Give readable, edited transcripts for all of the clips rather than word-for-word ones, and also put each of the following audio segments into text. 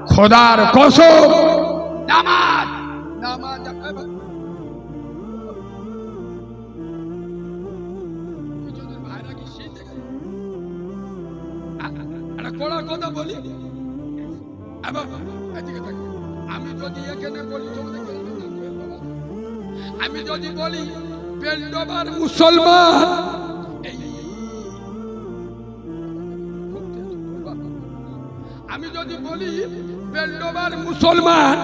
খোদার কসম নামাজ নামাজ ভাইরা কি শিখে গেল? একটা কোড়া কথা বলি, আমি যদি এখানে বলি তোমাদের আমি যদি বলি বেলডোবার মুসলমান, আমি যদি বলি বেলডোবার মুসলমান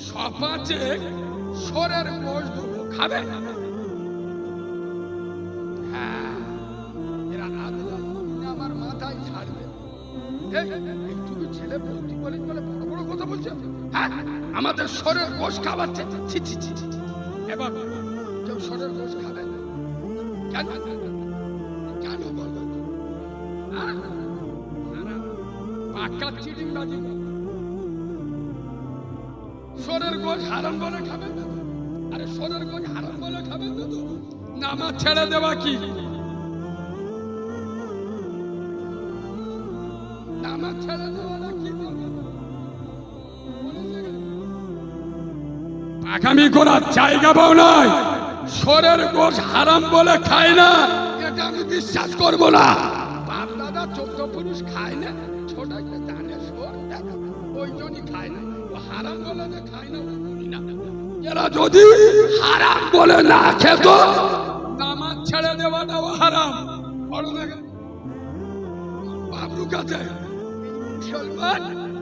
সপাচে সরের গোশ দুটো খাবে, হ্যাঁ এরা আমার মাথায় ছাড়বে। তুমি ছেলে ভর্তি বলে বলে বড় বড় কথা বলছে, হ্যাঁ আমাদের সরের গোশ খাওয়াচ্ছে। এবার কেউ সরের গোশ খাবে কেন? কেন বলবো? পাক্কা চিটিং বাজি, সরের গোশ হারাম বলে খাবেন না? আরে সরের গোশ হারাম বলে খাবেন না তো নামাজ ছেড়ে দেওয়া কি? নামাজ ছেড়ে দেওয়া না কি? আগামী করার জায়গা পাও নাই। সরের গোশ হারাম বলে খায় না, এটা আমি বিশ্বাস করবো না। বাপ দাদা 14 পুরুষ খায় না, ছোট একটা জানে সর ওই জন্যই খায় না। ও হারাম বলে না খায় না, না। এরা যদি হারাম বলে না খেত নামাজ ছেড়ে দেওয়াটাও হারাম। বাবু কাছে মুসলমান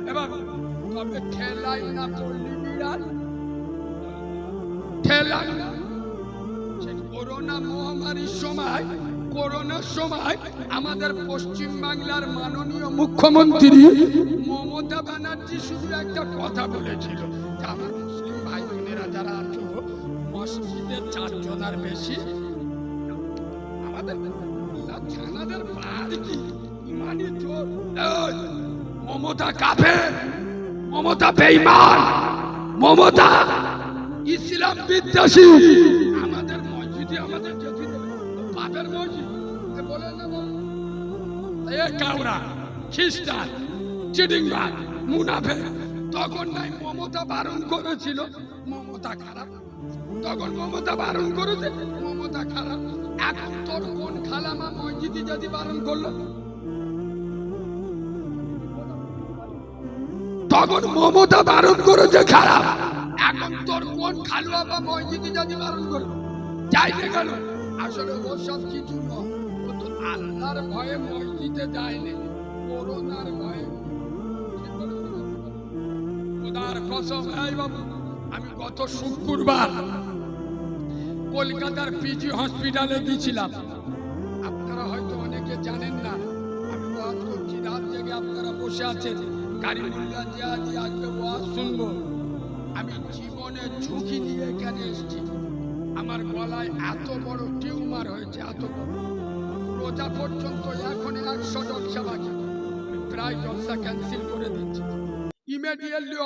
এবার তবে ঠেলাই না পড়লি বিড়াল, ঠেলাই না। করোনা মহামারীর সময়, করোনার সময় আমাদের পশ্চিম বাংলার মাননীয় মুখ্যমন্ত্রী মমতা ব্যানার্জি শুধু একটা কথা বলেছিল যে আমার মুসলিম ভাই বোনেরা যারা আছো মসজিদে 4 জনের বেশি আমাদের ছানাদের বাড়ি কি ইমানি চোর। মমতা কাফের, মমতা বেঈমান, মমতা ইসলাম বিদ্বেষী। আমাদের মসজিদে আমাদের যেতে দেবে বাপের মসজিদ বলে না এ কাউরা খ্রিস্টান চিটিংবাজ মুনাফিক। তখন নাই মমতা বারণ করেছিল মমতা খারাপ, তখন মমতা বারণ করেছে মমতা খারাপ। এখন তোর কোন খালামা মসজিদে যদি বারণ করলো তখন মমতা বারণ করেছে খারাপ। এখন তোর কোন খালুয়া বা মসজিদে যদি বারণ করলো যাইতে গেল। আসলে ওসব কিছু নয়, ও তো আল্লাহর ভয়ে মসজিদে যায়নি, করোনার ভয়ে। খোদার কসম এই বাবু, আমি গত শুক্রবার কলকাতার পিজি হসপিটালে গিয়েছিলাম। আপনারা হয়তো অনেকে জানেন না, আমি ওয়াজ করছি রাত জেগে, আপনারা বসে আছেন কারিমুল্লাহ জিয়াদি আজকে ওয়াজ শুনবো। আমি জীবনে ঝুঁকি দিয়ে এখানে এসেছি। আমার গলায় এত বড় টিউমার হয়েছে, এত বড়। রোজা পর্যন্ত এখন 100 জলসা বাকি, প্রায় জলসা ক্যান্সেল করে দিচ্ছি ইমিডিয়েটলি।